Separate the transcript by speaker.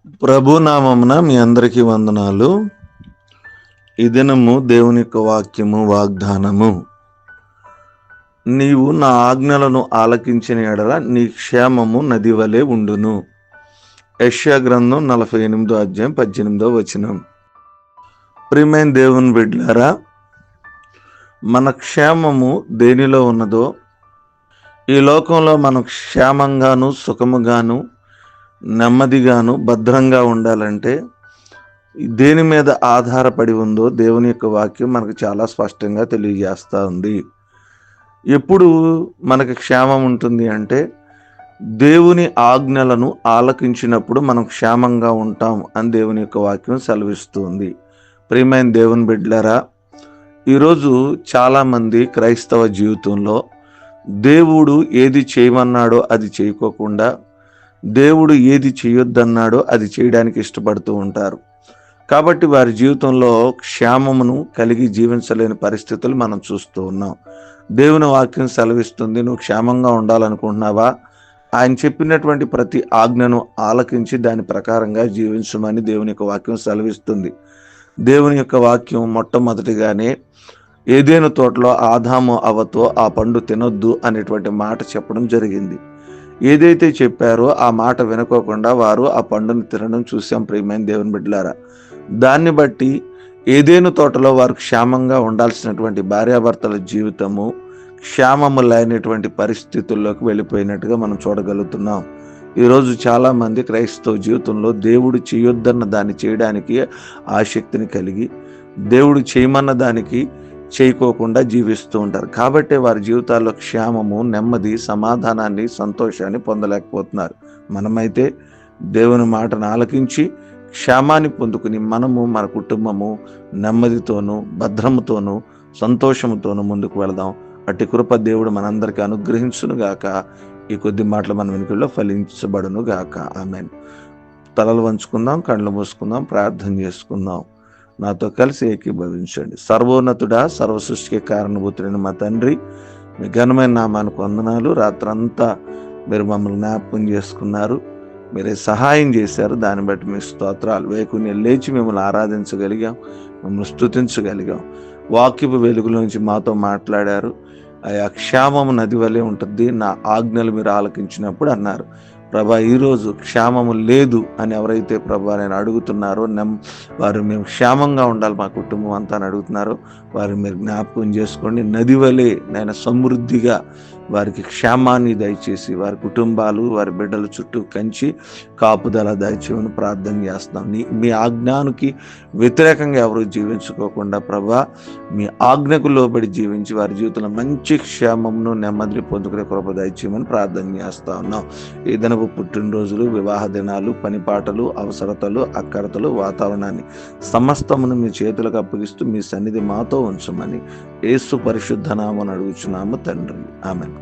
Speaker 1: ప్రభునామమున మీ అందరికీ వందనాలు. ఈ దినము దేవుని యొక్క వాక్యము వాగ్దానము. నీవు నా ఆజ్ఞలను ఆలకించిన ఎడల నీ క్షేమము నది వలె ఉండును. యెషయా గ్రంథం 48వ అధ్యాయం 18వ వచనం. ప్రియమైన దేవుని బిడ్డలారా, మన క్షేమము దేనిలో ఉన్నదో, ఈ లోకంలో మనం క్షేమంగాను సుఖముగాను నెమ్మదిగాను భద్రంగా ఉండాలంటే దేని మీద ఆధారపడి ఉందో దేవుని యొక్క వాక్యం మనకు చాలా స్పష్టంగా తెలియజేస్తూ ఉంది. ఎప్పుడు మనకి క్షేమం ఉంటుంది అంటే దేవుని ఆజ్ఞలను ఆలకించినప్పుడు మనం క్షేమంగా ఉంటాం అని దేవుని యొక్క వాక్యం సెలవిస్తుంది. ప్రియమైన దేవుని బిడ్డలారా, ఈరోజు చాలామంది క్రైస్తవ జీవితంలో దేవుడు ఏది చేయమన్నాడో అది చేయకోకుండా దేవుడు ఏది చేయొద్దన్నాడో అది చేయడానికి ఇష్టపడుతూ ఉంటారు. కాబట్టి వారి జీవితంలో క్షేమమును కలిగి జీవించలేని పరిస్థితులు మనం చూస్తూ ఉన్నాం. దేవుని వాక్యం సెలవిస్తుంది, నువ్వు క్షేమంగా ఉండాలనుకుంటున్నావా? ఆయన చెప్పినటువంటి ప్రతి ఆజ్ఞను ఆలకించి దాని ప్రకారంగా జీవించమని దేవుని యొక్క వాక్యం సెలవిస్తుంది. దేవుని యొక్క వాక్యం మొట్టమొదటిగానే ఏదెను తోటలో ఆదాము అవ్వతో ఆ పండు తినొద్దు అనేటువంటి మాట చెప్పడం జరిగింది. ఏదైతే చెప్పారో ఆ మాట వినుకోకుండా వారు ఆ పండును తినడం చూసాం. ప్రియమైన దేవుని బిడ్డలారా, దాన్ని బట్టి ఏదెను తోటలో వారు క్షేమంగా ఉండాల్సినటువంటి భార్యాభర్తల జీవితము క్షేమము లేనటువంటి పరిస్థితుల్లోకి వెళ్ళిపోయినట్టుగా మనం చూడగలుగుతున్నాం. ఈరోజు చాలామంది క్రైస్తవ జీవితంలో దేవుడు చేయొద్దన్న దాన్ని చేయడానికి ఆసక్తిని కలిగి దేవుడు చేయమన్న దానికి చేయకోకుండా జీవిస్తూ ఉంటారు. కాబట్టి వారి జీవితాల్లో క్షేమము, నెమ్మది, సమాధానాన్ని, సంతోషాన్ని పొందలేకపోతున్నారు. మనమైతే దేవుని మాటను ఆలకించి క్షేమాన్ని పొందుకుని మనము మన కుటుంబము నెమ్మదితోనూ భద్రముతోనూ సంతోషముతోనూ ముందుకు వెళదాం. అట్టి కృప దేవుడు మనందరికీ అనుగ్రహించును గాక. ఈ కొద్ది మాటలు మన వెనుకల్లో ఫలించబడును గాక. ఆమేన్. తలలు వంచుకుందాం, కళ్ళు మూసుకుందాం, ప్రార్థన చేసుకుందాం. నాతో కలిసి ఏకీభవించండి. సర్వోన్నతుడా, సర్వసృష్టికి కారణభూతుడైన మా తండ్రి, మీ ఘనమైన నామానికి వందనాలు. రాత్రంతా మీరు మమ్మల్ని జ్ఞాపకం చేసుకున్నారు, మీరే సహాయం చేశారు. దాన్ని బట్టి మీ స్తోత్రాలు. వేకుని లేచి మిమ్మల్ని ఆరాధించగలిగాం, మిమ్మల్ని స్తుతించగలిగాం. వాక్యపు వెలుగులోంచి మాతో మాట్లాడారు. ఆ క్షేమము నది వలె ఉంటుంది, నా ఆజ్ఞలు మీరు ఆలకించినప్పుడు అన్నారు. ప్రభా, ఈరోజు క్షేమము లేదు అని ఎవరైతే ప్రభా నేను అడుగుతున్నారో, వారు మేము క్షేమంగా ఉండాలి మా కుటుంబం అంతా అని అడుగుతున్నారో వారు మీరు జ్ఞాపకం చేసుకోండి. నది వలె నేను సమృద్ధిగా వారికి క్షేమాన్ని దయచేసి వారి కుటుంబాలు వారి బిడ్డల చుట్టూ కంచి కాపుదల దయచేయమని ప్రార్థన చేస్తున్నాం. మీ ఆజ్ఞానికి వ్యతిరేకంగా ఎవరు జీవించుకోకుండా ప్రభా మీ ఆజ్ఞకు లోబడి జీవించి వారి జీవితంలో మంచి క్షేమమును నెమ్మదిని పొందుకునే కృప దయచేయమని ప్రార్థన చేస్తా ఉన్నాం. ఈ దినపు పుట్టినరోజులు, వివాహ దినాలు, పనిపాటలు, అవసరతలు, అక్కరతలు, వాతావరణాన్ని సమస్తమును మీ చేతులకు అప్పగిస్తూ మీ సన్నిధి మాతో ఉంచమని యేసు పరిశుద్ధ నామమున అడుగుచున్నాము తండ్రి. ఆమేన్.